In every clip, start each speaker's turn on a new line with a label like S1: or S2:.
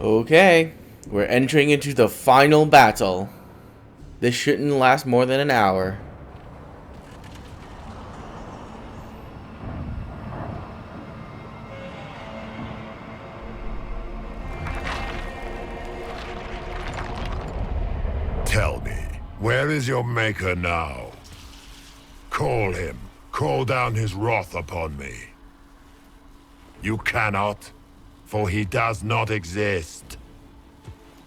S1: Okay, we're entering into the final battle. This shouldn't last more than an hour.
S2: Tell me, where is your maker now? Call him. Call down his wrath upon me. You cannot, for he does not exist.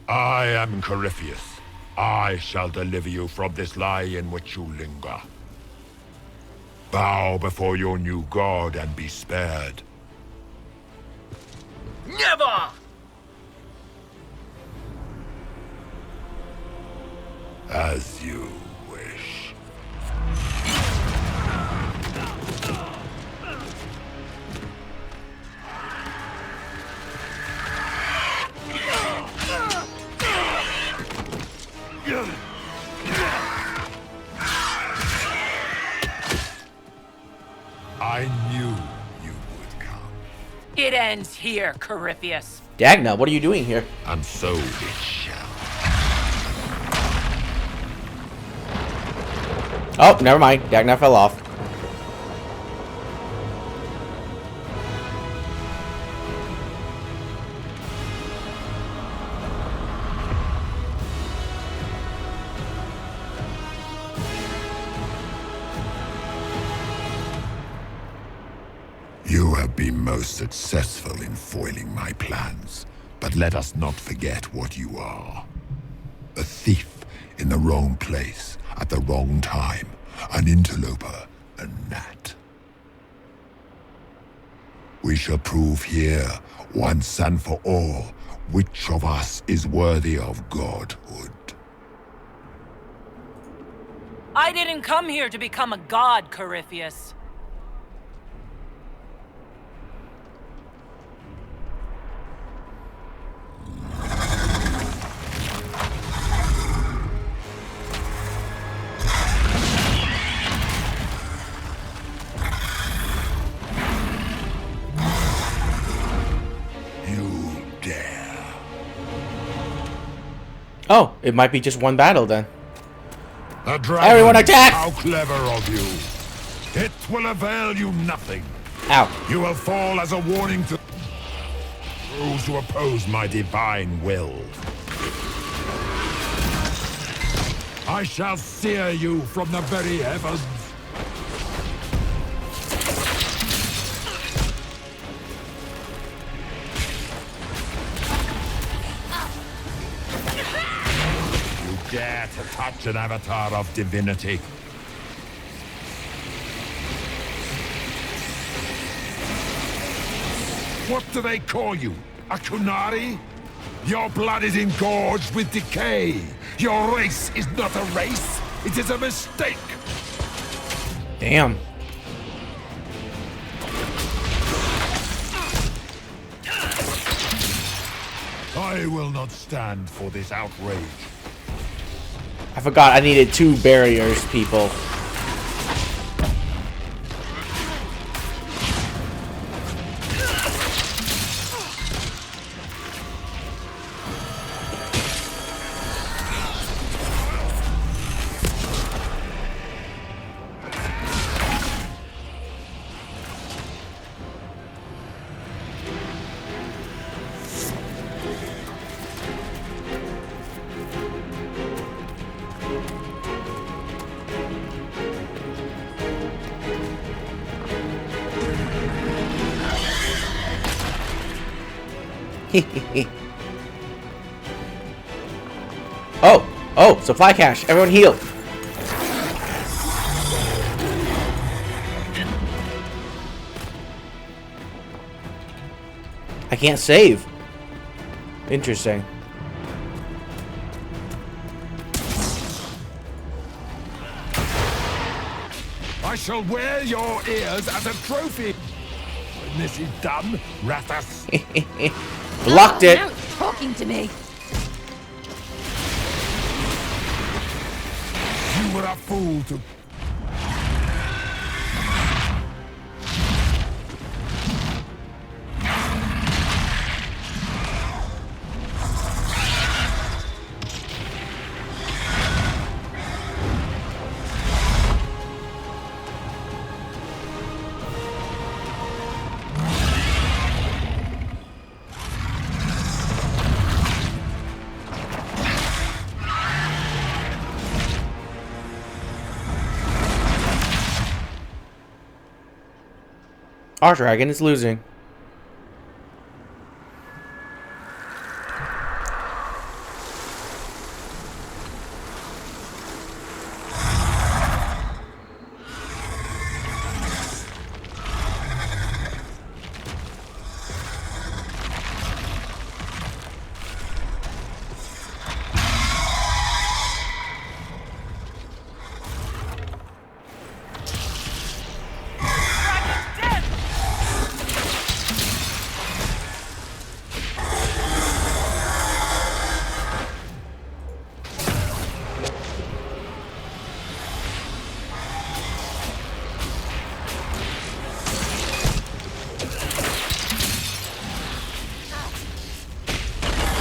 S2: I am Corypheus. I shall deliver you from this lie in which you linger. Bow before your new god and be spared.
S3: Never!
S2: As you wish. I knew you would come.
S3: It ends here, Corypheus.
S1: Dagna, what are you doing here?
S2: And so it shall.
S1: Oh, never mind. Dagna fell off.
S2: You have been most successful in foiling my plans, but let us not forget what you are. A thief in the wrong place at the wrong time, an interloper, a gnat. We shall prove here, once and for all, which of us is worthy of godhood.
S3: I didn't come here to become a god, Corypheus.
S2: You dare.
S1: Oh, it might be just one battle then.
S2: The dragon,
S1: Everyone attack!
S2: how clever of you. It will avail you nothing.
S1: Ow.
S2: You will fall as a warning to those who oppose my divine will. I shall sear you from the very heavens. You dare to touch an avatar of divinity. What do they call you? A Kunari? Your blood is engorged with decay. Your race is not a race. It is a mistake.
S1: Damn.
S2: I will not stand for this outrage.
S1: I forgot I needed 2 barriers, people. Oh, supply cache. Everyone heal. I can't save. Interesting.
S2: I shall wear your ears as a trophy. When this is done, Rathas.
S1: Blocked it.
S4: Now talking to me.
S2: You were a fool to...
S1: Our dragon is losing.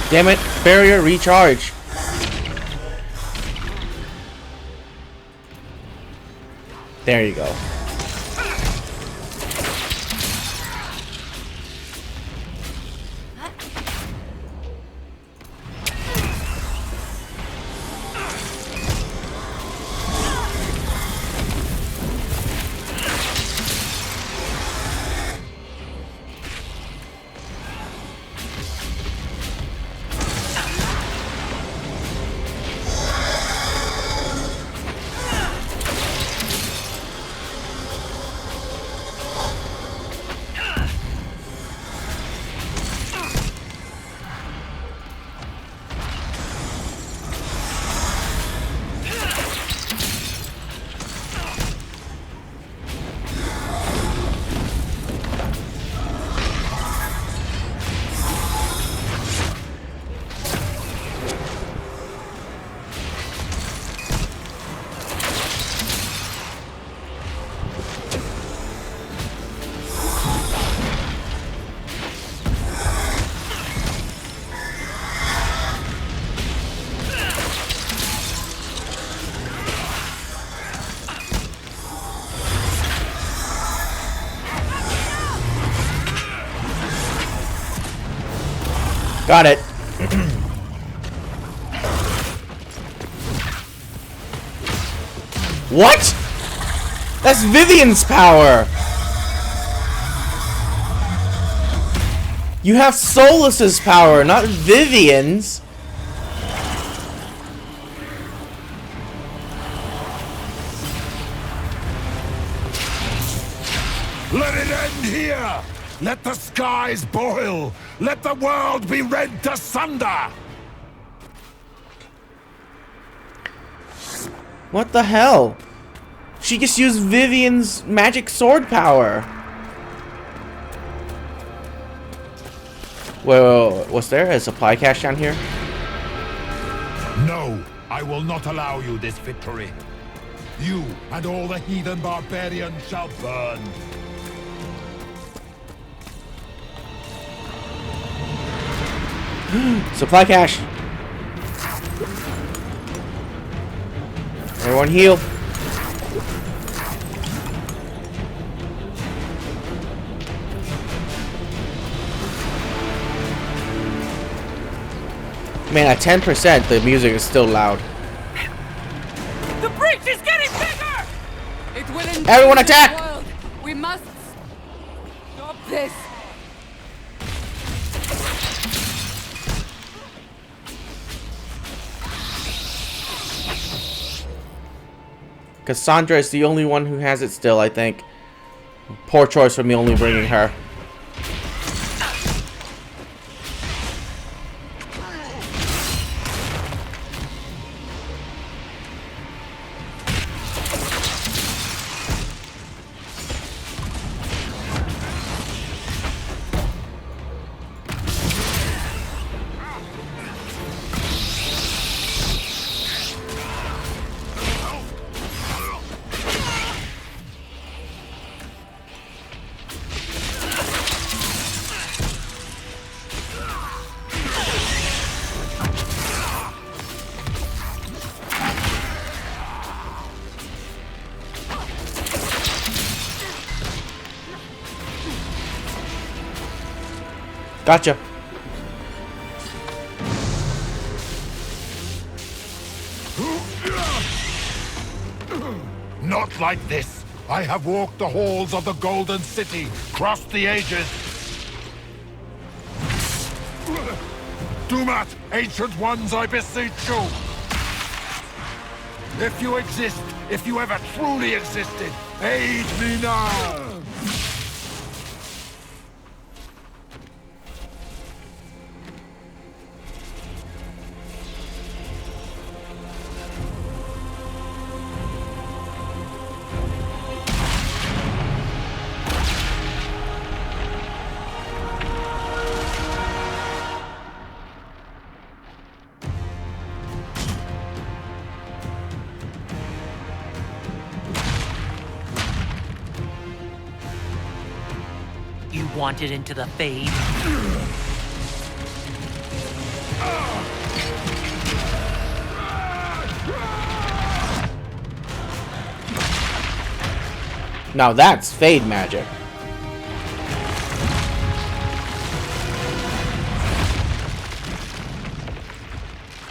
S1: Damn it, barrier recharge. There you go. Got it. What? That's Vivian's power. You have Solus's power, not Vivian's.
S2: Let it end here! Let the skies boil! Let the world be rent asunder!
S1: What the hell? She just used Vivian's magic sword power. Wait, what's there? A supply cache down here?
S2: No, I will not allow you this victory. You and all the heathen barbarians shall burn.
S1: Supply cache. Everyone heal. Man, at 10%, the music is still loud.
S3: The breach is getting bigger!
S4: It will end
S1: Everyone
S4: the
S1: attack!
S4: world. We must stop this.
S1: Cassandra is the only one who has it still, I think. Poor choice for me only bringing her. Gotcha.
S2: Not like this. I have walked the halls of the Golden City, crossed the ages. Do not, ancient ones, I beseech you! If you exist, if you ever truly existed, aid me now!
S3: You wanted into the Fade?
S1: Now that's Fade magic.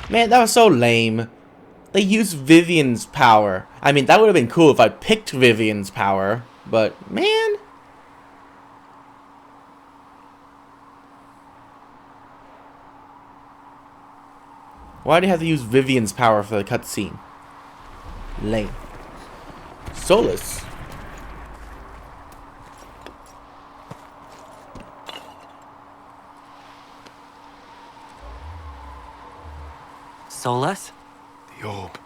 S1: Man, that was so lame. They used Vivian's power. I mean, that would have been cool if I picked Vivian's power, but man. Why do you have to use Vivian's power for the cutscene? Lame. Solus.
S3: Solus?
S5: The orb.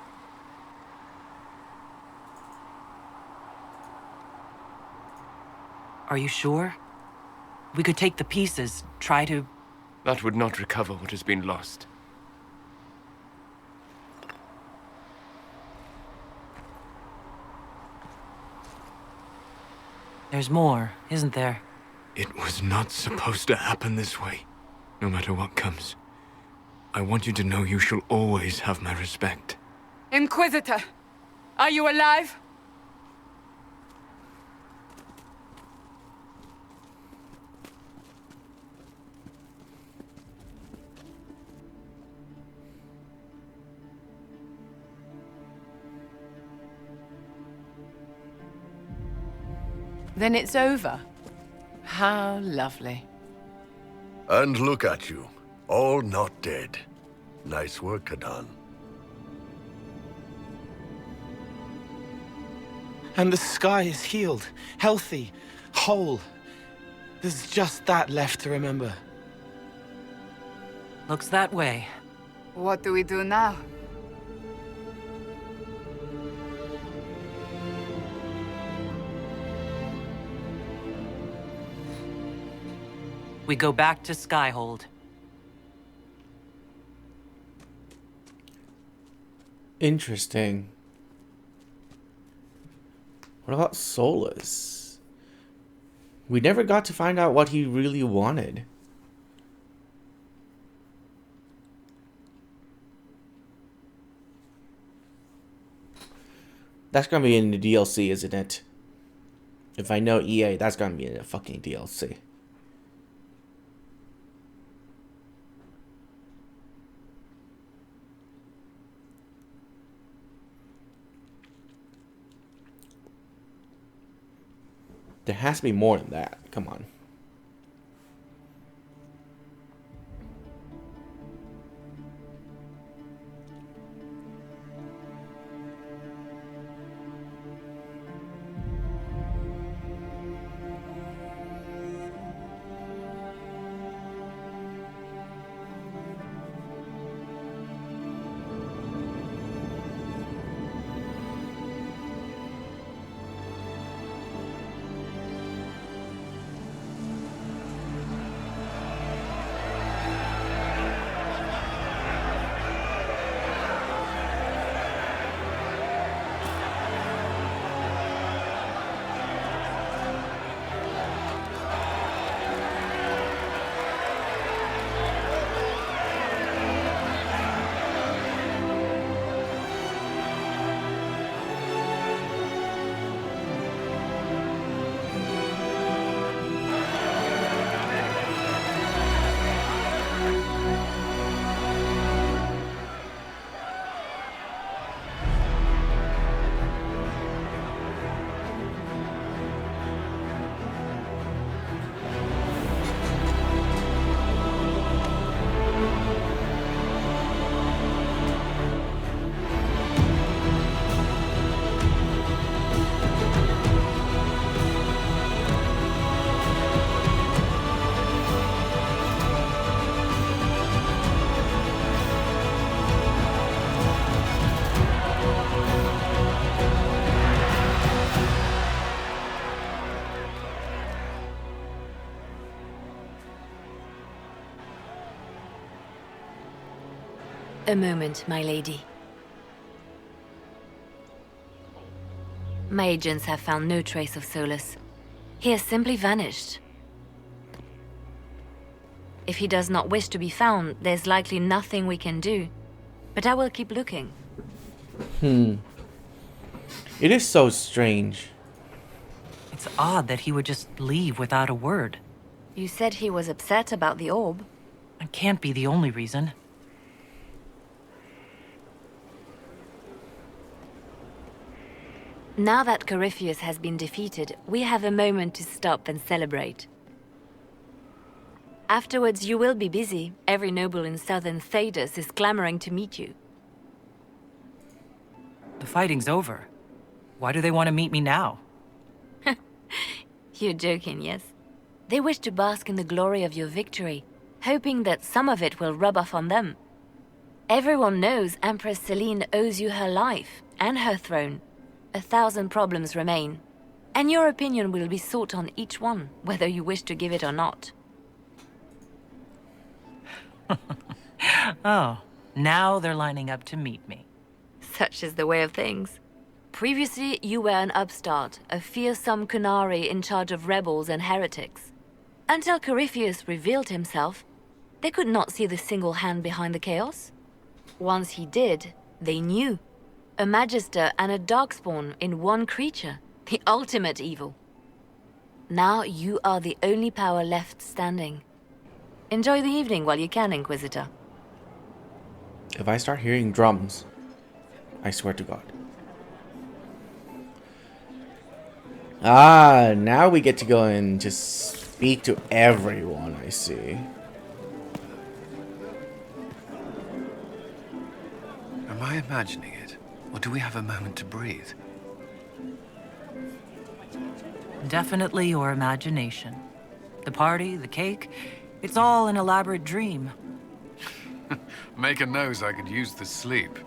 S3: Are you sure? We could take the pieces, try to...
S5: That would not recover what has been lost.
S3: There's more, isn't there?
S5: It was not supposed to happen this way, no matter what comes. I want you to know you shall always have my respect.
S4: Inquisitor, are you alive? Then it's over. How lovely.
S6: And look at you, all not dead. Nice work, Kadan.
S7: And the sky is healed, healthy, whole. There's just that left to remember.
S3: Looks that way.
S4: What do we do now?
S3: We go back to Skyhold.
S1: Interesting. What about Solus? We never got to find out what he really wanted. That's gonna be in the DLC, isn't it? If I know EA, that's gonna be in the fucking DLC. There has to be more than that. Come on.
S8: A moment, my lady. My agents have found no trace of Solus. He has simply vanished. If he does not wish to be found, there's likely nothing we can do. But I will keep looking.
S1: It is so strange.
S3: It's odd that he would just leave without a word.
S8: You said he was upset about the orb.
S3: It can't be the only reason.
S8: Now that Corypheus has been defeated, we have a moment to stop and celebrate. Afterwards, you will be busy. Every noble in southern Thedas is clamoring to meet you.
S3: The fighting's over. Why do they want to meet me now?
S8: You're joking, yes? They wish to bask in the glory of your victory, hoping that some of it will rub off on them. Everyone knows Empress Celine owes you her life and her throne. 1,000 problems remain, and your opinion will be sought on each one, whether you wish to give it or not.
S3: Oh, now they're lining up to meet me.
S8: Such is the way of things. Previously, you were an upstart, a fearsome Kunari in charge of rebels and heretics. Until Corypheus revealed himself, they could not see the single hand behind the chaos. Once he did, they knew. A Magister and a Darkspawn in one creature, the ultimate evil. Now you are the only power left standing. Enjoy the evening while you can, Inquisitor.
S1: If I start hearing drums, I swear to God. Ah, now we get to go and just speak to everyone, I see.
S5: Am I imagining it? Or do we have a moment to breathe?
S3: Definitely your imagination. The party, the cake, it's all an elaborate dream.
S5: Make a nose I could use the sleep.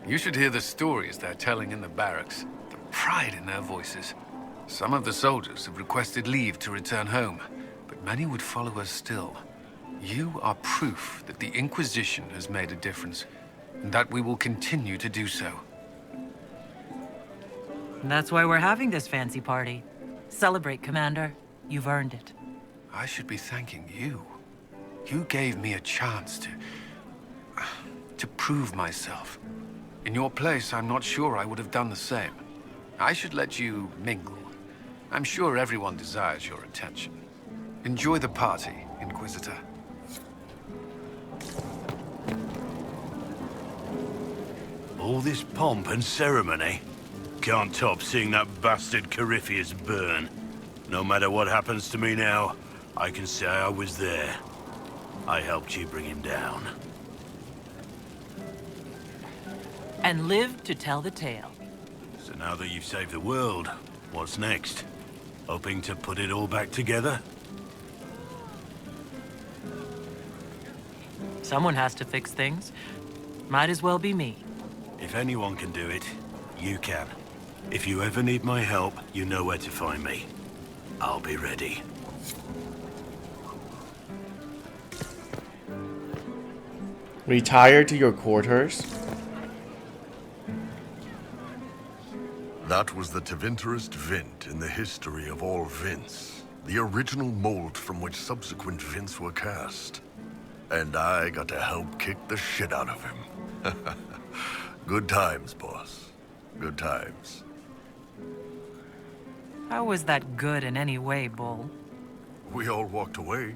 S5: You should hear the stories they're telling in the barracks. The pride in their voices. Some of the soldiers have requested leave to return home, but many would follow us still. You are proof that the Inquisition has made a difference, and that we will continue to do so.
S3: And that's why we're having this fancy party. Celebrate, Commander. You've earned it.
S5: I should be thanking you. You gave me a chance to prove myself. In your place, I'm not sure I would have done the same. I should let you mingle. I'm sure everyone desires your attention. Enjoy the party, Inquisitor.
S9: All this pomp and ceremony? Can't top seeing that bastard Corypheus burn. No matter what happens to me now, I can say I was there. I helped you bring him down.
S3: And live to tell the tale.
S9: So now that you've saved the world, what's next? Hoping to put it all back together?
S3: Someone has to fix things. Might as well be me.
S9: If anyone can do it, you can. If you ever need my help, you know where to find me. I'll be ready.
S1: Retire to your quarters.
S2: That was the Tevinterest Vint in the history of all Vints. The original mold from which subsequent Vints were cast. And I got to help kick the shit out of him. Good times, boss. Good times.
S3: How was that good in any way, Bull?
S2: We all walked away.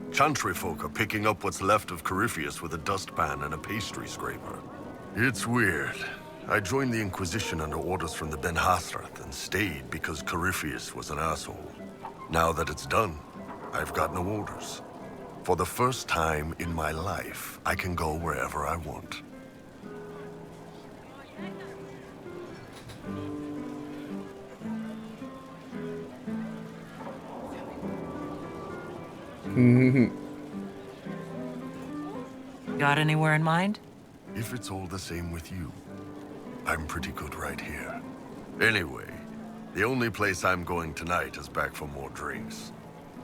S2: Chantry folk are picking up what's left of Corypheus with a dustpan and a pastry scraper. It's weird. I joined the Inquisition under orders from the Ben Hathrath and stayed because Corypheus was an asshole. Now that it's done, I've got no orders. For the first time in my life, I can go wherever I want.
S3: Got anywhere in mind?
S2: If it's all the same with you, I'm pretty good right here. Anyway, the only place I'm going tonight is back for more drinks.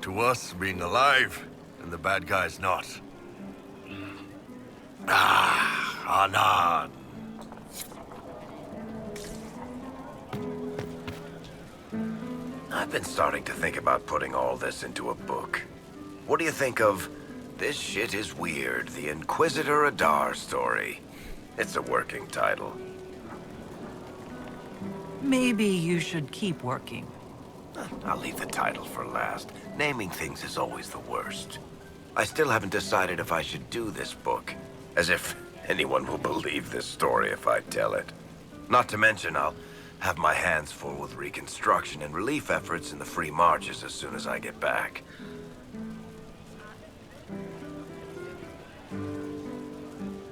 S2: To us, being alive, and the bad guys not. Ah,
S6: Hanan. I've been starting to think about putting all this into a book. What do you think of This Shit Is Weird, the Inquisitor Adar story? It's a working title.
S3: Maybe you should keep working.
S6: I'll leave the title for last. Naming things is always the worst. I still haven't decided if I should do this book. As if anyone will believe this story if I tell it. Not to mention, I'll have my hands full with reconstruction and relief efforts in the free marches as soon as I get back.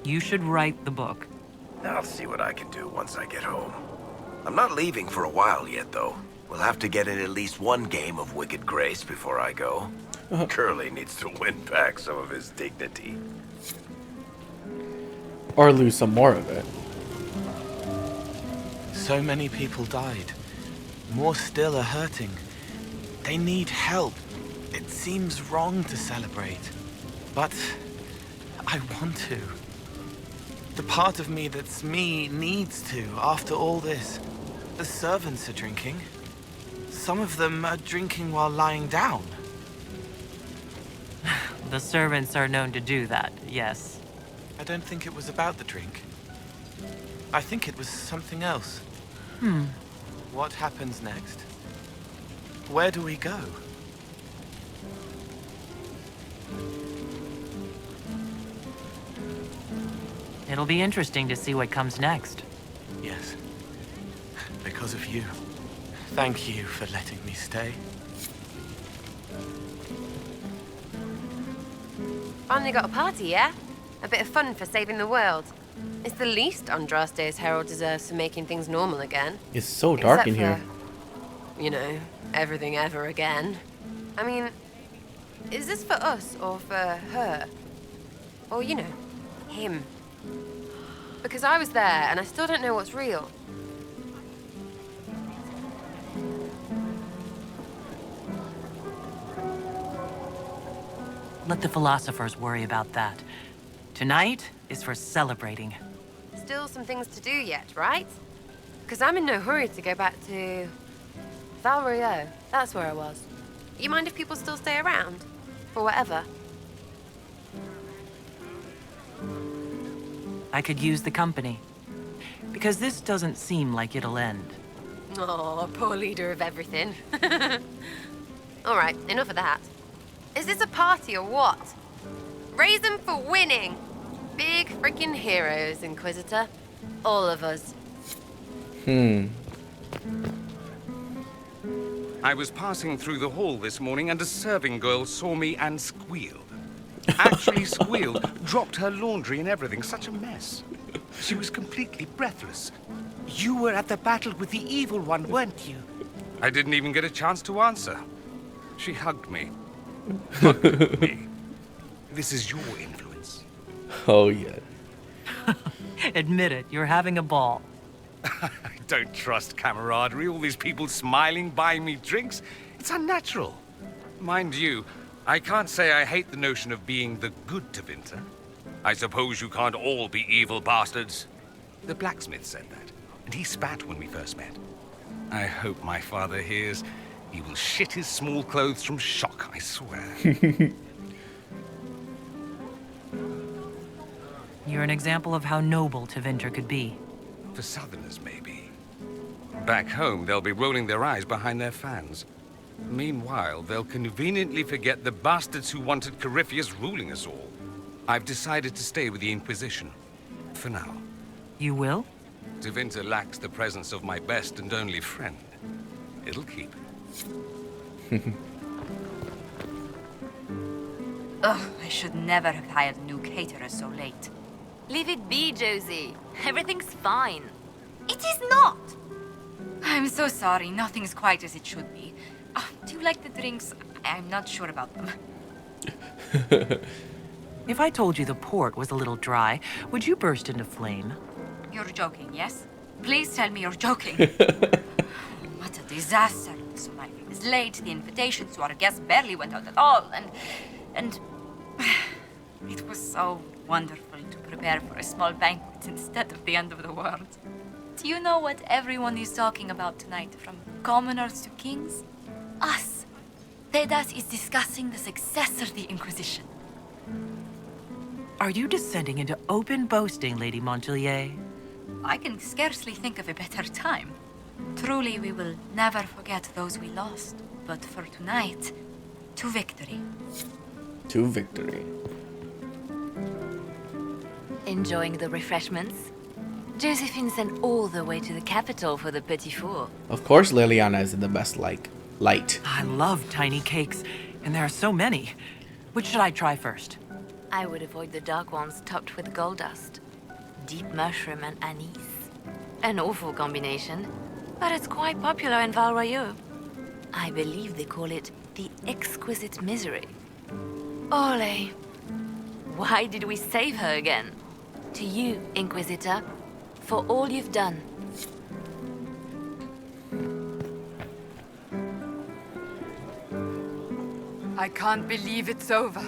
S3: You should write the book.
S6: I'll see what I can do once I get home. I'm not leaving for a while yet, though. We'll have to get in at least one game of Wicked Grace before I go. Curly needs to win back some of his dignity.
S1: Or lose some more of it.
S7: So many people died. More still are hurting. They need help. It seems wrong to celebrate. But I want to. The part of me that's me needs to, after all this. The servants are drinking. Some of them are drinking while lying down.
S3: The servants are known to do that, yes.
S7: I don't think it was about the drink. I think it was something else. What happens next? Where do we go?
S3: It'll be interesting to see what comes next.
S7: Yes. Because of you. Thank you for letting me stay.
S10: Finally got a party, yeah? A bit of fun for saving the world. It's the least Andraste's herald deserves for making things normal again.
S1: It's so dark
S10: Except
S1: in here.
S10: for, you know, everything ever again. I mean, is this for us or for her? Or, you know, him? Because I was there and I still don't know what's real.
S3: Let the philosophers worry about that. Tonight is for celebrating.
S10: Still some things to do yet, right? Because I'm in no hurry to go back to Val Rio. That's where I was. You mind if people still stay around? For whatever?
S3: I could use the company. Because this doesn't seem like it'll end.
S10: Oh, poor leader of everything. All right, enough of that. Is this a party or what? Raise them for winning! Big freaking heroes, Inquisitor. All of us.
S11: I was passing through the hall this morning and a serving girl saw me and squealed. Actually squealed, dropped her laundry and everything. Such a mess. She was completely breathless. You were at the battle with the evil one, weren't you? I didn't even get a chance to answer. She hugged me. Hugged me. This is your influence.
S1: Oh, yeah.
S3: Admit it, you're having a ball.
S11: I don't trust camaraderie, all these people smiling, buying me drinks. It's unnatural. Mind you, I can't say I hate the notion of being the good Tevinter. I suppose you can't all be evil bastards. The blacksmith said that, and he spat when we first met. I hope my father hears. He will shit his small clothes from shock, I swear.
S3: You're an example of how noble Tevinter could be.
S11: For Southerners, maybe. Back home, they'll be rolling their eyes behind their fans. Meanwhile, they'll conveniently forget the bastards who wanted Corypheus ruling us all. I've decided to stay with the Inquisition. For now.
S3: You will?
S11: Tevinter lacks the presence of my best and only friend. It'll keep.
S12: Ugh, I should never have hired new caterers so late.
S8: Leave it be, Josie. Everything's fine.
S12: It is not! I'm so sorry, nothing's quite as it should be. Do you like the drinks? I'm not sure about them.
S3: If I told you the port was a little dry, would you burst into flame?
S12: You're joking, yes? Please tell me you're joking. What a disaster. So my thing is late, the invitations to our guests barely went out at all, and... It was so wonderful to prepare for a small banquet instead of the end of the world. Do you know what everyone is talking about tonight, from commoners to kings? Us. Thedas is discussing the success of the Inquisition.
S3: Are you descending into open boasting, Lady Montelier?
S12: I can scarcely think of a better time. Truly, we will never forget those we lost. But for tonight, to victory.
S1: To victory.
S8: Enjoying the refreshments? Josephine sent all the way to the capital for the petit four.
S1: Of course Liliana is in the best light.
S3: I love tiny cakes, and there are so many. Which should I try first?
S8: I would avoid the dark ones topped with gold dust. Deep mushroom and anise. An awful combination, but it's quite popular in Val Royeaux. I believe they call it the exquisite misery. Ole, why did we save her again? To you, Inquisitor, for all you've done.
S4: I can't believe it's over.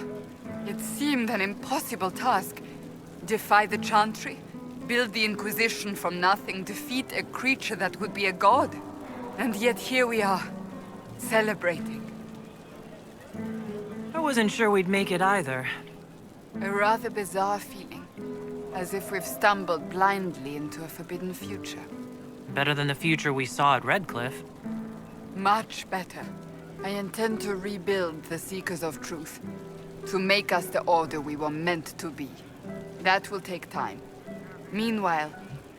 S4: It seemed an impossible task. Defy the Chantry, build the Inquisition from nothing, defeat a creature that would be a god. And yet here we are, celebrating.
S3: I wasn't sure we'd make it either.
S4: A rather bizarre feeling, as if we've stumbled blindly into a forbidden future.
S3: Better than the future we saw at Redcliffe.
S4: Much better. I intend to rebuild the Seekers of Truth, to make us the order we were meant to be. That will take time. Meanwhile,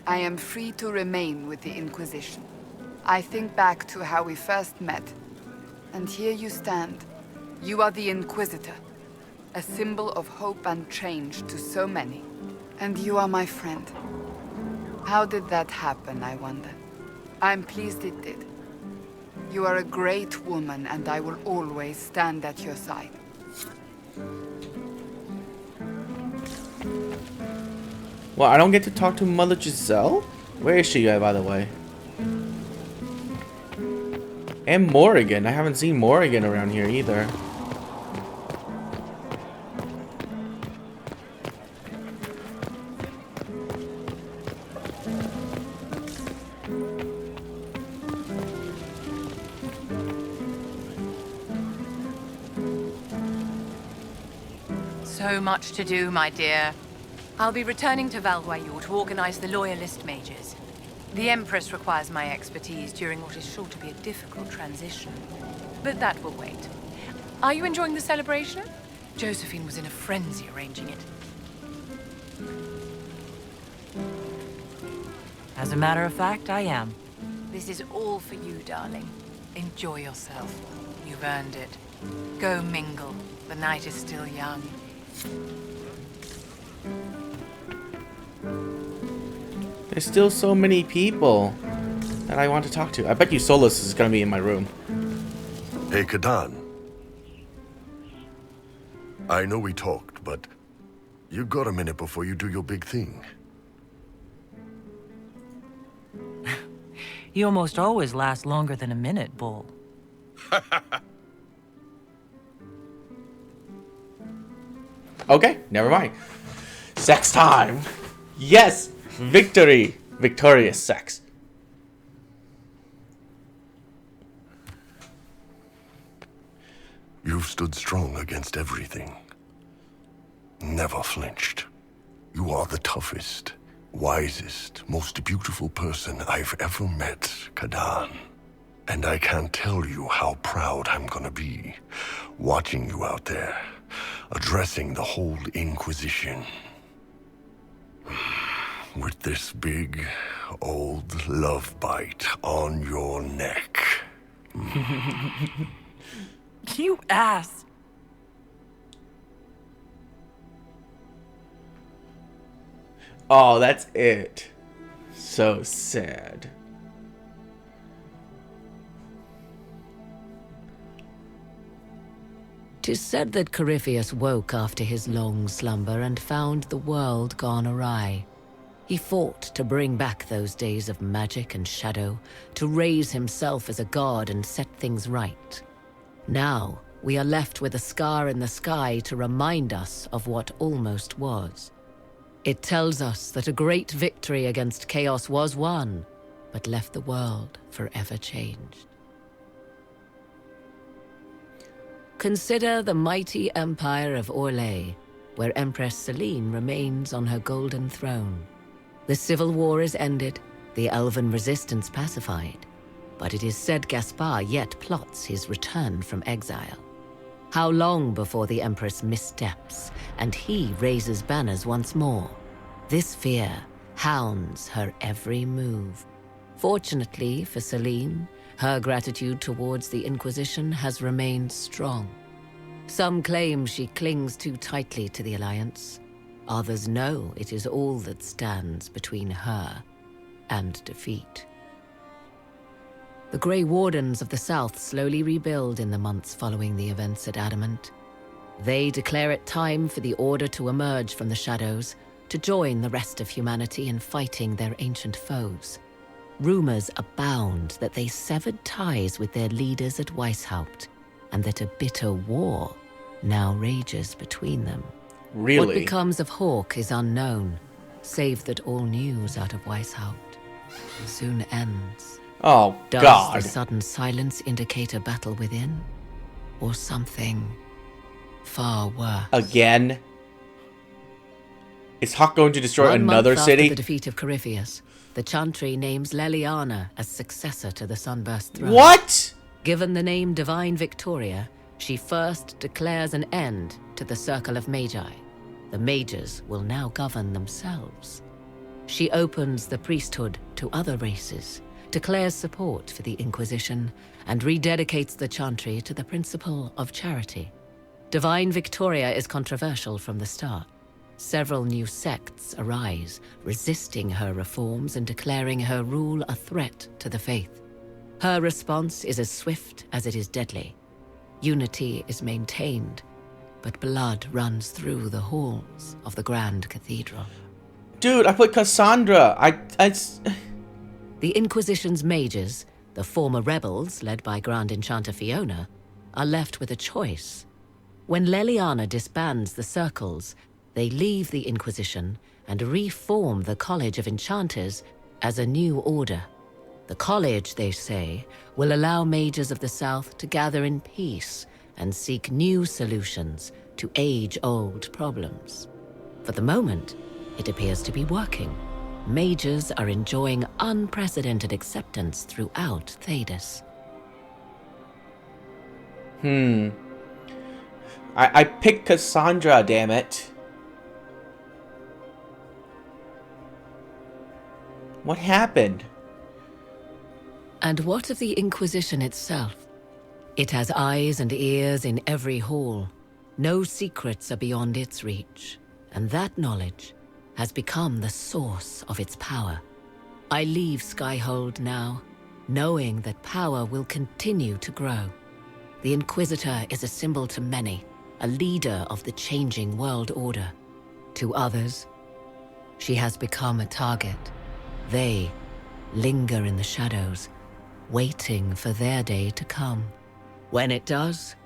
S4: I am free to remain with the Inquisition. I think back to how we first met, and here you stand. You are the Inquisitor, a symbol of hope and change to so many. And you are my friend. How did that happen, I wonder? I'm pleased it did. You are a great woman, and I will always stand at your side.
S1: Well, I don't get to talk to Mother Giselle? Where is she, by the way? And Morrigan. I haven't seen Morrigan around here either.
S4: So much to do, my dear. I'll be returning to Val Royeaux to organize the Loyalist Mages. The Empress requires my expertise during what is sure to be a difficult transition. But that will wait. Are you enjoying the celebration? Josephine was in a frenzy arranging it.
S3: As a matter of fact, I am.
S4: This is all for you, darling. Enjoy yourself. You've earned it. Go mingle. The night is still young.
S1: There's still so many people that I want to talk to. I bet you Solus is going to be in my room.
S2: Hey, Kadan. I know we talked, but you got a minute before you do your big thing.
S3: You almost always last longer than a minute, Bull.
S1: Okay, never mind. Sex time. Yes, victory. Victorious sex.
S2: You've stood strong against everything. Never flinched. You are the toughest, wisest, most beautiful person I've ever met, Kadan. And I can't tell you how proud I'm gonna be watching you out there, addressing the whole Inquisition. With this big, old love bite on your neck.
S3: You ass!
S1: Oh, that's it. So sad.
S13: Tis said that Corypheus woke after his long slumber and found the world gone awry. He fought to bring back those days of magic and shadow, to raise himself as a god and set things right. Now, we are left with a scar in the sky to remind us of what almost was. It tells us that a great victory against chaos was won, but left the world forever changed. Consider the mighty empire of Orlais, where Empress Celine remains on her golden throne. The civil war is ended, the elven resistance pacified, but it is said Gaspar yet plots his return from exile. How long before the Empress missteps, and he raises banners once more? This fear hounds her every move. Fortunately for Celine, her gratitude towards the Inquisition has remained strong. Some claim she clings too tightly to the Alliance. Others know it is all that stands between her and defeat. The Grey Wardens of the South slowly rebuild in the months following the events at Adamant. They declare it time for the Order to emerge from the shadows, to join the rest of humanity in fighting their ancient foes. Rumors abound that they severed ties with their leaders at Weishaupt, and that a bitter war now rages between them.
S1: Really?
S13: What becomes of Hawke is unknown, save that all news out of Weishaupt soon ends.
S1: Oh,
S13: Does
S1: God.
S13: the sudden silence indicate a battle within? Or something far worse?
S1: Again? Is Hawke going to destroy another
S13: month
S1: city?
S13: After the defeat of Corypheus, the Chantry names Leliana as successor to the Sunburst throne.
S1: What?
S13: Given the name Divine Victoria, she first declares an end to the Circle of Magi. The Mages will now govern themselves. She opens the priesthood to other races, declares support for the Inquisition, and rededicates the Chantry to the principle of charity. Divine Victoria is controversial from the start. Several new sects arise, resisting her reforms and declaring her rule a threat to the faith. Her response is as swift as it is deadly. Unity is maintained, but blood runs through the halls of the Grand Cathedral.
S1: Dude, I put Cassandra.
S13: The Inquisition's mages, the former rebels led by Grand Enchanter Fiona, are left with a choice. When Leliana disbands the circles, they leave the Inquisition and reform the College of Enchanters as a new order. The college, they say, will allow mages of the South to gather in peace and seek new solutions to age-old problems. For the moment, it appears to be working. Mages are enjoying unprecedented acceptance throughout Thedas.
S1: I picked Cassandra, damn it. What happened?
S13: And what of the Inquisition itself? It has eyes and ears in every hall. No secrets are beyond its reach, and that knowledge has become the source of its power. I leave Skyhold now, knowing that power will continue to grow. The Inquisitor is a symbol to many, a leader of the changing world order. To others, she has become a target. They linger in the shadows, waiting for their day to come. When it does,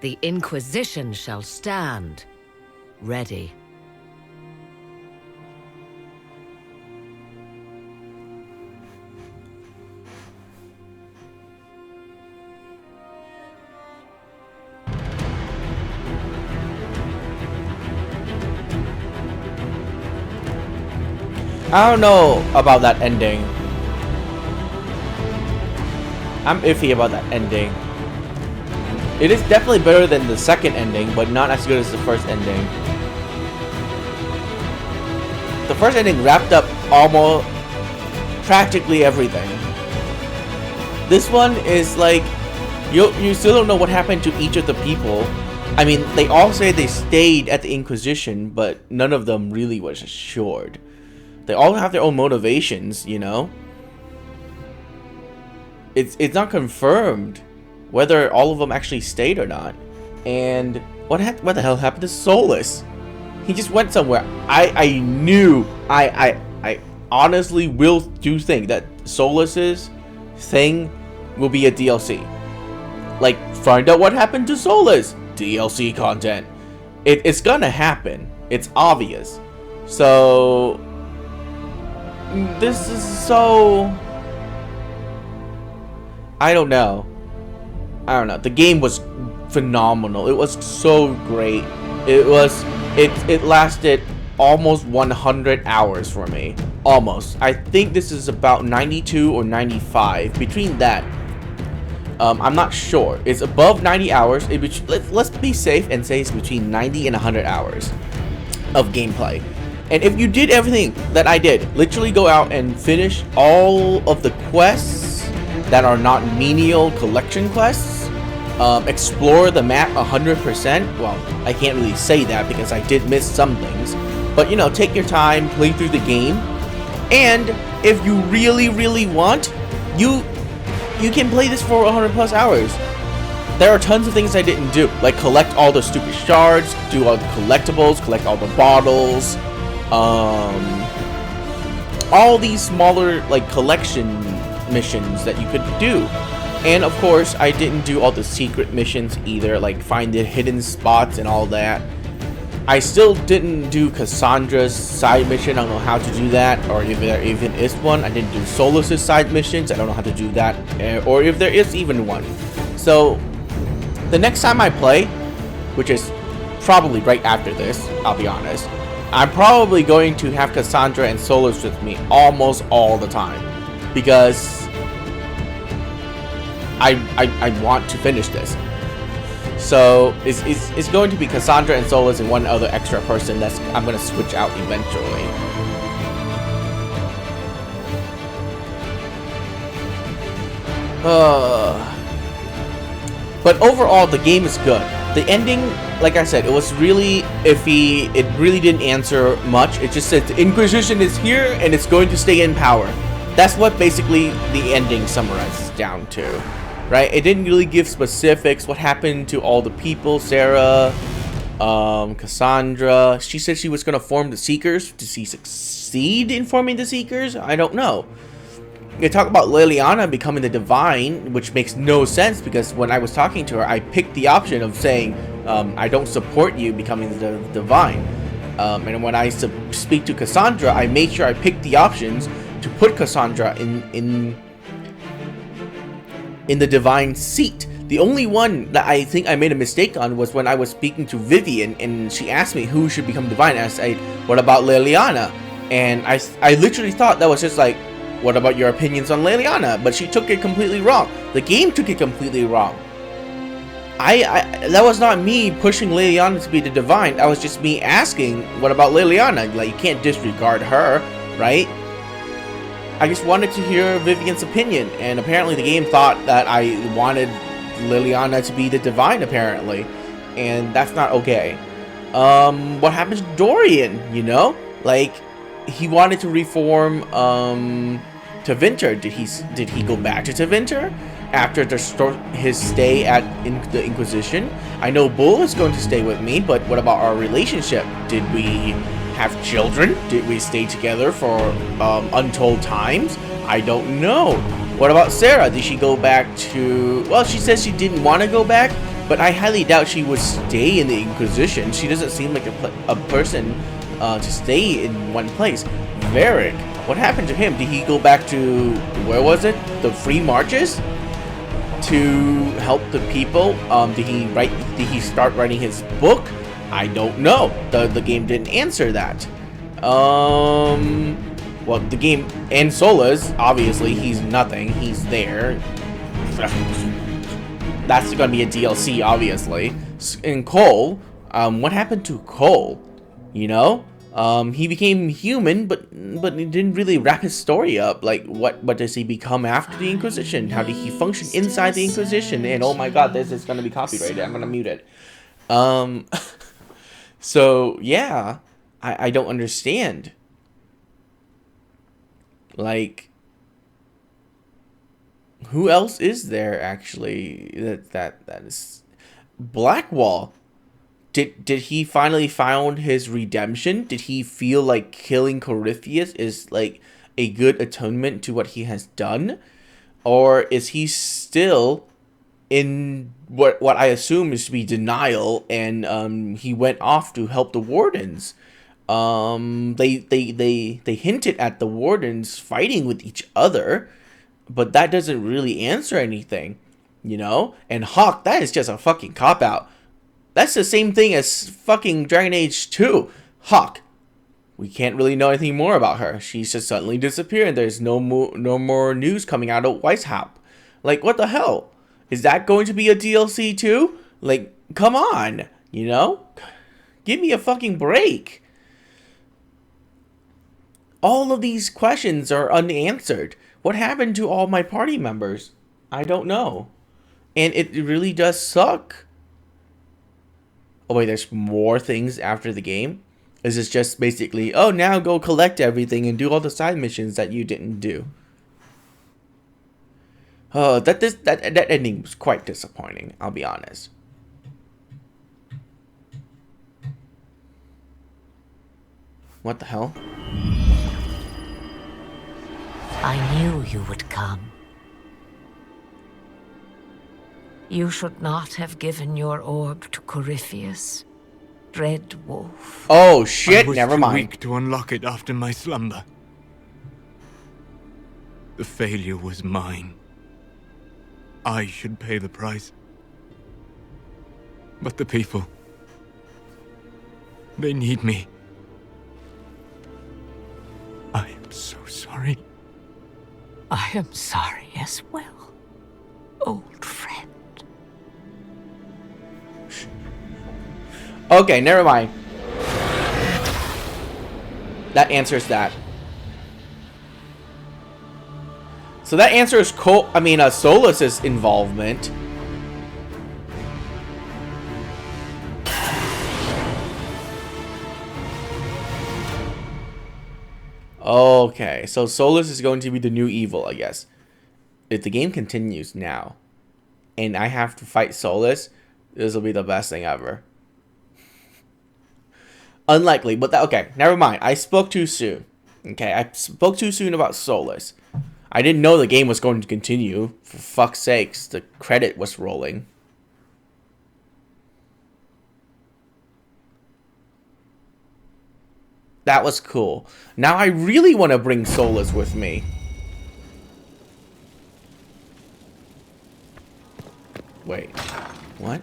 S13: the Inquisition shall stand, ready.
S1: I don't know about that ending. I'm iffy about that ending. It is definitely better than the second ending, but not as good as the first ending. The first ending wrapped up almost practically everything. This one is like, you still don't know what happened to each of the people. I mean, they all say they stayed at the Inquisition, but none of them really was assured. They all have their own motivations, you know? It's not confirmed whether all of them actually stayed or not. And what the hell happened to Solus? He just went somewhere. I honestly do think that Solus's thing will be a DLC. Like, find out what happened to Solus. DLC content. It's gonna happen. It's obvious. So, this is so... I don't know. The game was phenomenal. It was so great. It lasted almost 100 hours for me. Almost. I think this is about 92 or 95. Between that. I'm not sure. It's above 90 hours. Let's be safe and say it's between 90 and 100 hours of gameplay. And if you did everything that I did, literally go out and finish all of the quests that are not menial collection quests, explore the map 100%. Well, I can't really say that because I did miss some things. But, you know, take your time, play through the game. And if you really, really want, you can play this for 100 plus hours. There are tons of things I didn't do, like collect all the stupid shards, do all the collectibles, collect all the bottles, all these smaller like collection missions that you could do. And of course, I didn't do all the secret missions either, like find the hidden spots and all that. I still didn't do Cassandra's side mission. I don't know how to do that, or if there even is one. I didn't do Solus's side missions. I don't know how to do that, or if there is even one. So the next time I play, which is probably right after this, I'll be honest, I'm probably going to have Cassandra and Solus with me almost all the time, because I want to finish this. So it's going to be Cassandra and Solus and one other extra person that's I'm going to switch out eventually. But overall, the game is good. The ending, like I said, it was really iffy. It really didn't answer much. It just said the Inquisition is here and it's going to stay in power. That's what basically the ending summarizes down to. Right? It didn't really give specifics. What happened to all the people? Sarah, Cassandra. She said she was going to form the Seekers. Did she succeed in forming the Seekers? I don't know. They talk about Liliana becoming the Divine, which makes no sense because when I was talking to her, I picked the option of saying, I don't support you becoming the Divine. And when I speak to Cassandra, I made sure I picked the options to put Cassandra in the Divine seat. The only one that I think I made a mistake on was when I was speaking to Vivian and she asked me who should become Divine. I said, what about Liliana? And I literally thought that was just like, what about your opinions on Liliana? But she took it completely wrong. The game took it completely wrong. That was not me pushing Liliana to be the Divine. That was just me asking, what about Liliana? Like, you can't disregard her, right? I just wanted to hear Vivian's opinion, and apparently the game thought that I wanted Liliana to be the Divine, apparently, and that's not okay. What happens to Dorian, you know? Like, he wanted to reform, Tevinter. Did he go back to Tevinter after his stay at the Inquisition? I know Bull is going to stay with me, but what about our relationship? Did we have children? Did we stay together for untold times? I don't know. What about Sarah? Did she go back to... Well, she says she didn't want to go back, but I highly doubt she would stay in the Inquisition. She doesn't seem like a person to stay in one place. Varric, what happened to him? Did he go back to... Where was it? The Free Marches? To help the people? Did he start writing his book? I don't know. The game didn't answer that. Well, the game and Solus, obviously, he's nothing. He's there. That's gonna be a DLC, obviously. And Cole, what happened to Cole? You know, he became human, but he didn't really wrap his story up. Like, what does he become after the Inquisition? How did he function inside the Inquisition? And oh my God, this is gonna be copyrighted. I'm gonna mute it. So, yeah, I don't understand. Like, who else is there, actually, that is... Blackwall. Did he finally found his redemption? Did he feel like killing Corypheus is, like, a good atonement to what he has done? Or is he still in what I assume is to be denial, and he went off to help the wardens. They hinted at the wardens fighting with each other, but that doesn't really answer anything, you know? And Hawk, that is just a fucking cop-out. That's the same thing as fucking Dragon Age 2. Hawk, we can't really know anything more about her. She's just suddenly disappeared, and there's no more news coming out of Weishaupt. Like, what the hell? Is that going to be a DLC too? Like, come on, you know? Give me a fucking break. All of these questions are unanswered. What happened to all my party members? I don't know. And it really does suck. Oh wait, there's more things after the game? Is this just basically, oh, now go collect everything and do all the side missions that you didn't do? Oh, that ending was quite disappointing, I'll be honest. What the hell?
S13: I knew you would come. You should not have given your orb to Corypheus, Red Wolf.
S1: Oh shit, never mind.
S14: I was too weak to unlock it after my slumber. The failure was mine. I should pay the price. But the people, they need me. I am so sorry.
S13: I am sorry as well, old friend.
S1: Okay, never mind. That answers that. So that answers Solas's involvement. Okay, so Solas is going to be the new evil, I guess. If the game continues now, and I have to fight Solas, this will be the best thing ever. Unlikely, but okay, never mind. I spoke too soon. Okay, I spoke too soon about Solas. I didn't know the game was going to continue. For fuck's sakes, the credit was rolling. That was cool. Now I really want to bring Solas with me. Wait, what?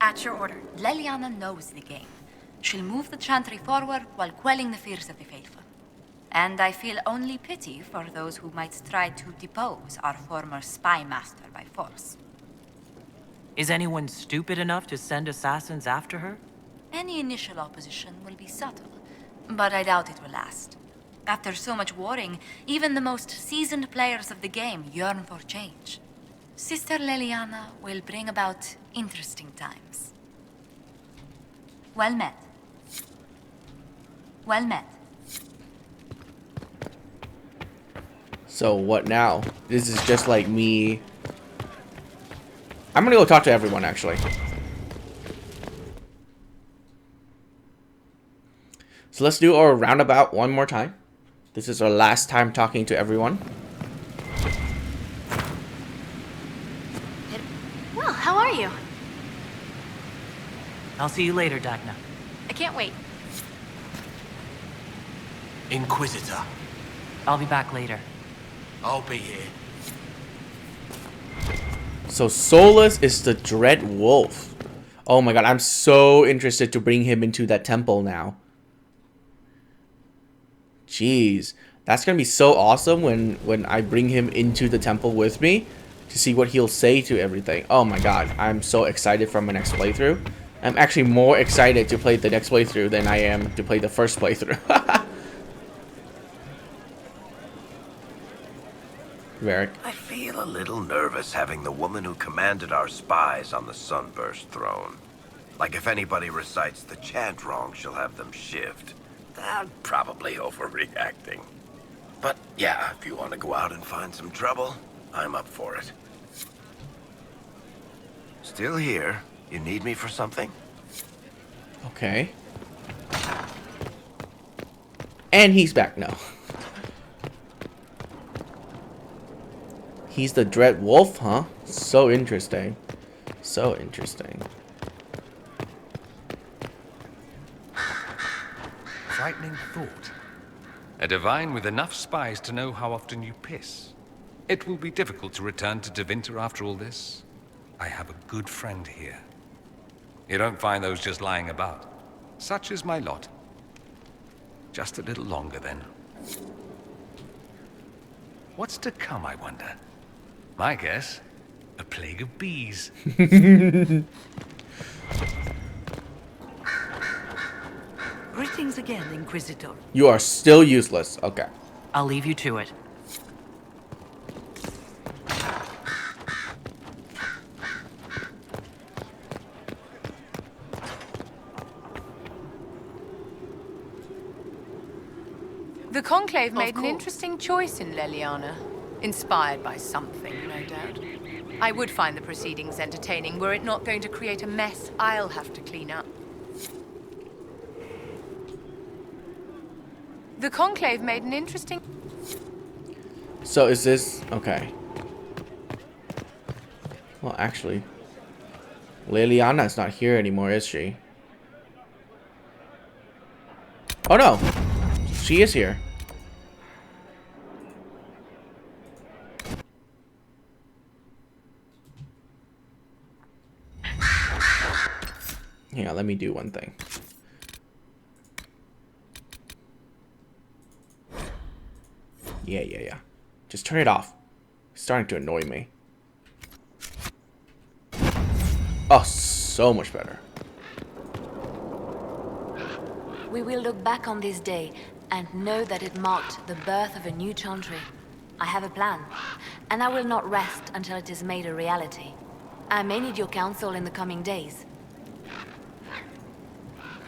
S12: At your order, Leliana knows the game. She'll move the chantry forward while quelling the fears of the faithful. And I feel only pity for those who might try to depose our former spy master by force.
S3: Is anyone stupid enough to send assassins after her?
S12: Any initial opposition will be subtle, but I doubt it will last. After so much warring, even the most seasoned players of the game yearn for change. Sister Leliana will bring about interesting times. Well met. Well met.
S1: So what now? This is just like me. I'm gonna go talk to everyone, actually. So let's do our roundabout one more time. This is our last time talking to everyone.
S15: Well, how are you?
S3: I'll see you later, Dagna.
S15: I can't wait.
S9: Inquisitor.
S3: I'll be back later.
S9: I'll be here.
S1: So Solas is the Dread Wolf. Oh my god, I'm so interested to bring him into that temple now. Jeez, that's gonna be so awesome when I bring him into the temple with me to see what he'll say to everything. Oh my god, I'm so excited for my next playthrough. I'm actually more excited to play the next playthrough than I am to play the first playthrough. Varric.
S6: I feel a little nervous having the woman who commanded our spies on the Sunburst throne. Like if anybody recites the chant wrong, she'll have them shivved. I'm probably overreacting. But yeah, if you want to go out and find some trouble, I'm up for it. Still here. You need me for something?
S1: Okay. And he's back now. He's the Dread Wolf, huh? So interesting. So interesting.
S11: Frightening thought. A divine with enough spies to know how often you piss. It will be difficult to return to Tevinter after all this. I have a good friend here. You don't find those just lying about. Such is my lot. Just a little longer, then. What's to come, I wonder? My guess, a plague of bees.
S3: Greetings again, Inquisitor.
S1: You are still useless. Okay.
S3: I'll leave you to it.
S16: The Conclave made an interesting choice in Leliana. Inspired by something, no doubt. I would find the proceedings entertaining were it not going to create a mess I'll have to clean up. The Conclave made an interesting...
S1: So is this... Okay. Well, actually... Leliana's not here anymore, is she? Oh no! She is here. Yeah, let me do one thing. Yeah. Just turn it off. It's starting to annoy me. Oh, so much better.
S8: We will look back on this day and know that it marked the birth of a new chantry. I have a plan, and I will not rest until it is made a reality. I may need your counsel in the coming days.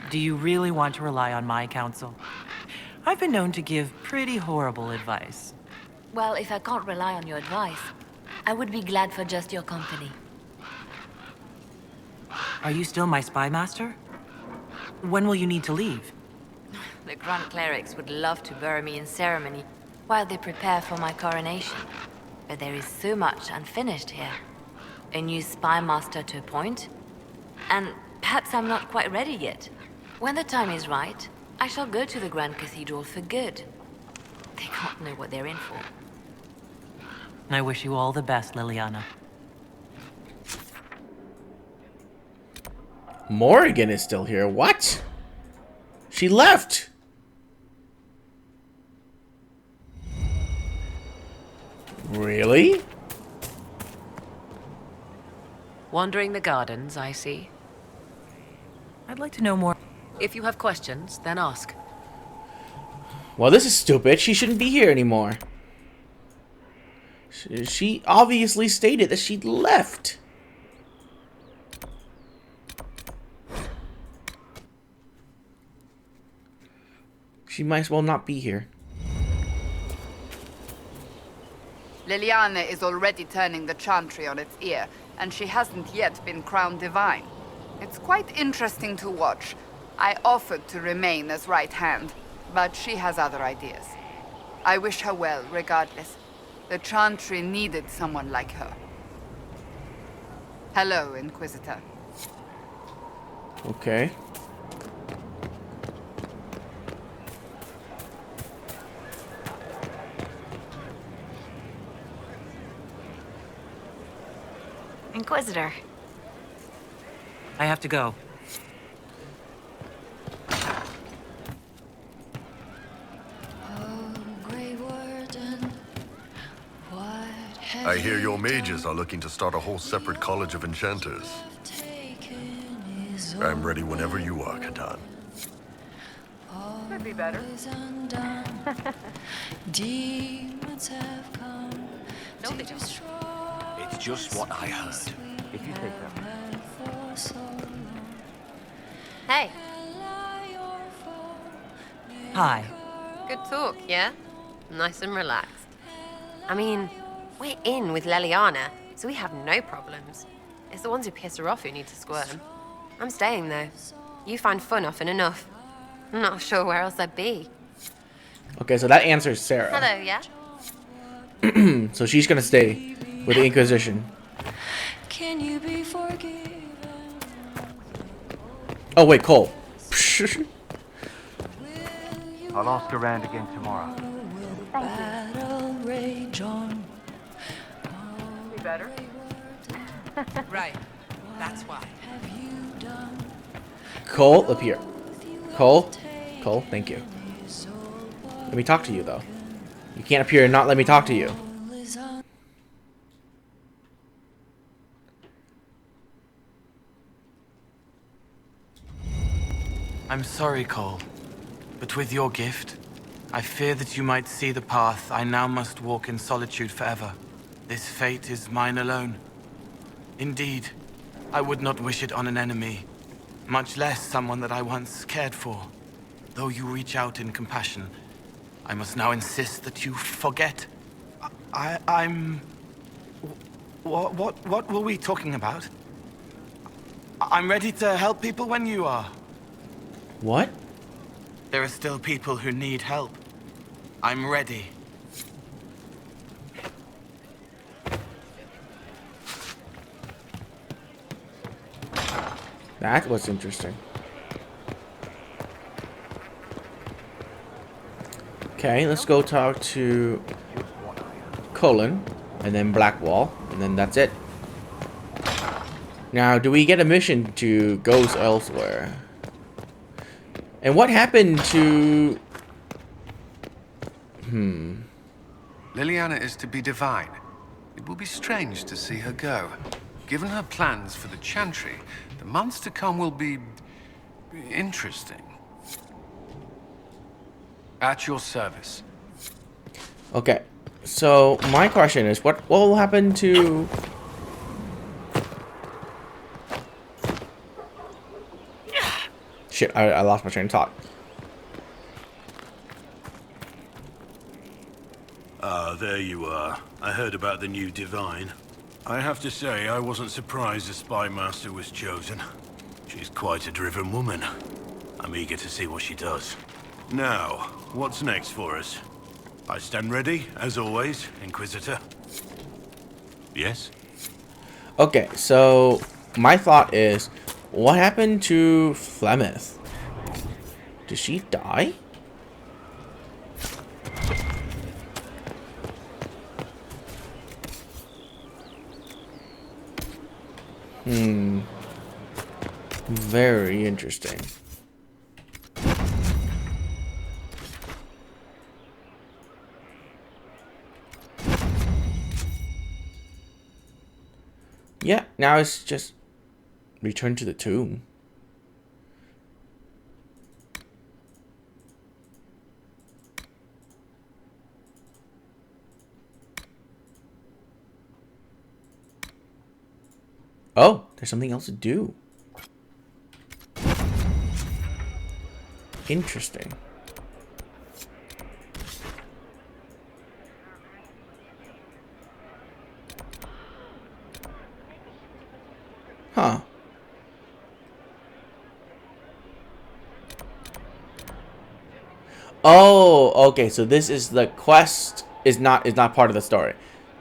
S3: Do you really want to rely on my counsel? I've been known to give pretty horrible advice.
S8: Well, if I can't rely on your advice, I would be glad for just your company.
S3: Are you still my spy master? When will you need to leave?
S8: The Grand Clerics would love to bury me in ceremony while they prepare for my coronation. But there is so much unfinished here. A new spy master to appoint, and perhaps I'm not quite ready yet. When the time is right, I shall go to the Grand Cathedral for good. They can't know what they're in for.
S3: I wish you all the best, Liliana.
S1: Morrigan is still here. What? She left. Really?
S13: Wandering the gardens, I see.
S3: I'd like to know more.
S13: If you have questions, then ask.
S1: Well, this is stupid. She shouldn't be here anymore. She obviously stated that she left. She might as well not be here.
S4: Liliana is already turning the chantry on its ear, and she hasn't yet been crowned divine. It's quite interesting to watch. I offered to remain as right hand, but she has other ideas. I wish her well, regardless. The chantry needed someone like her. Hello, Inquisitor.
S1: Okay.
S15: Inquisitor.
S3: I have to go.
S17: I hear your mages are looking to start a whole separate college of enchanters. I'm ready whenever you are, Katan.
S16: Could be better.
S9: No, they don't. It's just what I heard. If you take that.
S10: Hey.
S3: Hi.
S10: Good talk, yeah? Nice and relaxed. I mean, we're in with Leliana, so we have no problems. It's the ones who piss her off who need to squirm. I'm staying, though. You find fun often enough. I'm not sure where else I'd be.
S1: Okay, so that answers Sarah.
S10: Hello, yeah?
S1: So she's gonna stay with the Inquisition.
S18: Can you be forgiven?
S1: Oh wait, Cole.
S19: I'll ask around again tomorrow.
S18: Battle rage on.
S16: Be better? Right. That's why.
S1: Cole, up here. Cole? Cole, thank you. Let me talk to you, though. You can't appear and not let me talk to you.
S7: I'm sorry, Cole, but with your gift, I fear that you might see the path I now must walk in solitude forever. This fate is mine alone. Indeed, I would not wish it on an enemy, much less someone that I once cared for. Though you reach out in compassion, I must now insist that you forget. I'm... What were we talking about? I'm ready to help people when you are.
S1: What?
S7: There are still people who need help. I'm ready.
S1: That was interesting. Okay, let's go talk to Colin, and then Blackwall, and then that's it. Now, do we get a mission to go elsewhere? And what happened to...
S5: Liliana is to be divine. It will be strange to see her go. Given her plans for the Chantry, the months to come will be... interesting. At your service.
S1: Okay, so my question is, what will happen to... Shit, I lost my train of thought.
S9: Ah, there you are. I heard about the new Divine. I have to say, I wasn't surprised the Spy Master was chosen. She's quite a driven woman. I'm eager to see what she does. Now, what's next for us? I stand ready, as always, Inquisitor. Yes?
S1: Okay, so my thought is, what happened to Flemeth? Did she die? Very interesting. Yeah, now it's just return to the tomb. Oh, there's something else to do. Interesting. Huh. Oh, okay, so this is the quest is not part of the story.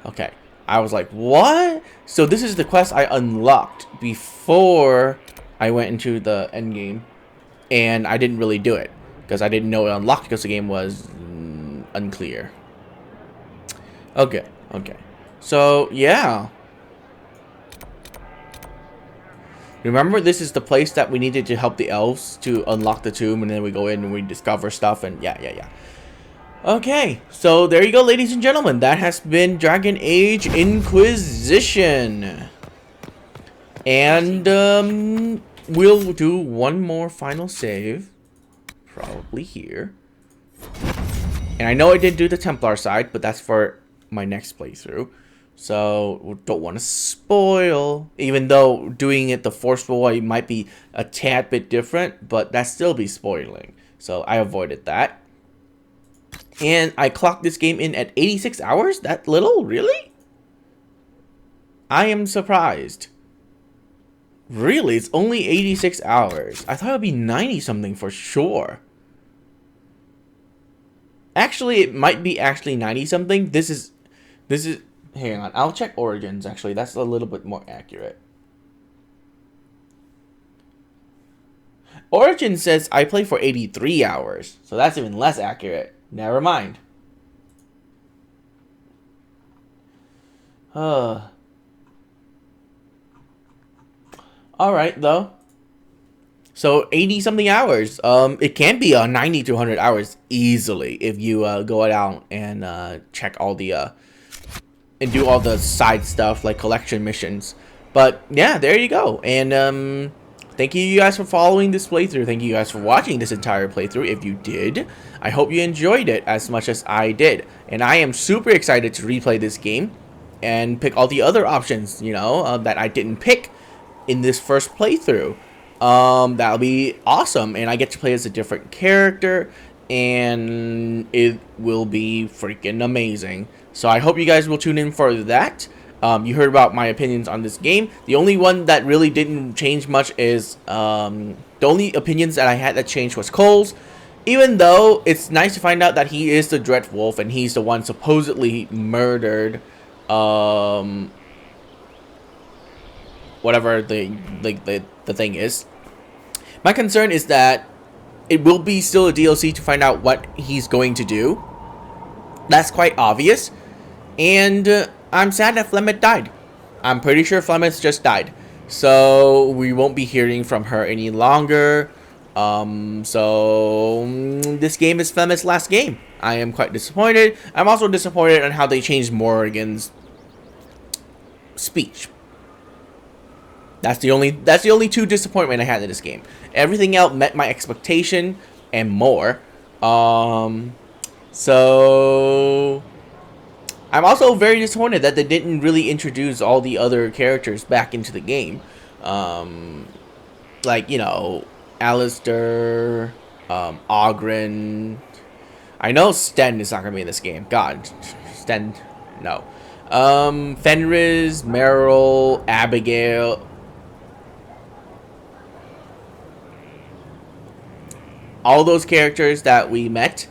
S1: Okay. I was like, what? So this is the quest I unlocked before I went into the end game, and I didn't really do it because I didn't know it unlocked because the game was unclear. Okay, okay. So, yeah. Remember, this is the place that we needed to help the elves to unlock the tomb, and then we go in and we discover stuff, and yeah. Okay, so there you go, ladies and gentlemen. That has been Dragon Age Inquisition. And, we'll do one more final save. Probably here. And I know I did do the Templar side, but that's for my next playthrough. So, don't want to spoil. Even though doing it the forceful way might be a tad bit different, but that still be spoiling. So, I avoided that. And I clocked this game in at 86 hours? That little? Really? I am surprised. Really? It's only 86 hours. I thought it would be 90 something for sure. Actually, it might be actually 90 something. This is hang on. I'll check Origins, actually. That's a little bit more accurate. Origin says I play for 83 hours. So that's even less accurate. Never mind. Alright, though. So 80 something hours. It can be 90 to 100 hours easily if you go out and check all the and do all the side stuff like collection missions. But yeah, there you go. And thank you guys for following this playthrough. Thank you guys for watching this entire playthrough. If you did, I hope you enjoyed it as much as I did. And I am super excited to replay this game and pick all the other options, you know, that I didn't pick in this first playthrough. That'll be awesome, and I get to play as a different character, and it will be freaking amazing. So I hope you guys will tune in for that. You heard about my opinions on this game. The only one that really didn't change much is the only opinions that I had that changed was Cole's. Even though it's nice to find out that he is the Dread Wolf and he's the one supposedly murdered whatever the thing is. My concern is that it will be still a DLC to find out what he's going to do. That's quite obvious. And I'm sad that Flemeth died. I'm pretty sure Flemeth just died. So we won't be hearing from her any longer. So this game is Flemeth's last game. I am quite disappointed. I'm also disappointed on how they changed Morrigan's speech. That's the only two disappointment I had in this game. Everything else met my expectation and more. So I'm also very disappointed that they didn't really introduce all the other characters back into the game. Like, you know, Alistair, Ogren. I know Sten is not gonna be in this game. God, Sten, no. Fenris, Meryl, Abigail. All those characters that we met,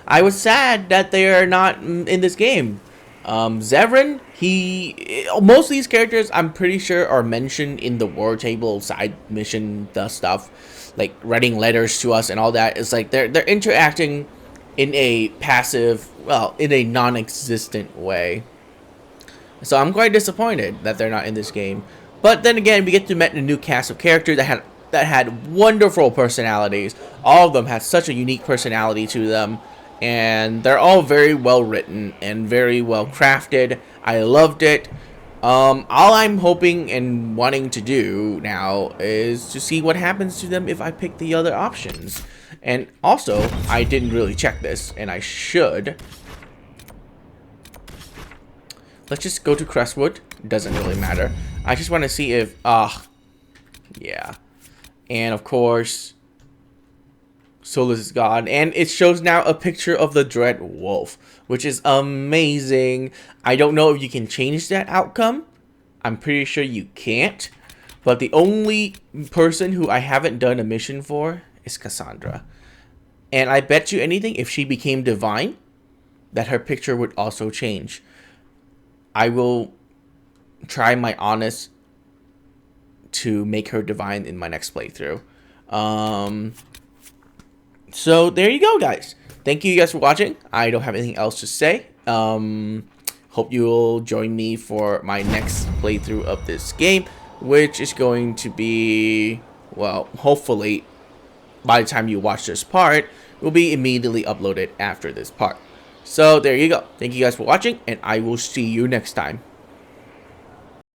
S1: I was sad that they are not in this game. Zevran, most of these characters I'm pretty sure are mentioned in the war table side mission stuff, like writing letters to us and all that. It's like they're interacting in a passive, well, in a non-existent way. So I'm quite disappointed that they're not in this game. But then again, we get to meet a new cast of characters that had wonderful personalities. All of them had such a unique personality to them, and they're all very well written and very well crafted. I loved it. All I'm hoping and wanting to do now is to see what happens to them if I pick the other options. And also, I didn't really check this, and I should. Let's just go to Crestwood. Doesn't really matter. I just want to see if yeah. And of course, Solus is gone. And it shows now a picture of the Dread Wolf, which is amazing. I don't know if you can change that outcome. I'm pretty sure you can't. But the only person who I haven't done a mission for is Cassandra. And I bet you anything, if she became divine, that her picture would also change. I will try my honest to make her divine in my next playthrough. So there you go, guys. Thank you guys for watching. I don't have anything else to say. Hope you will join me for my next playthrough of this game, which is going to be, well, hopefully by the time you watch this part, will be immediately uploaded after this part. So there you go. Thank you guys for watching, and I will see you next time.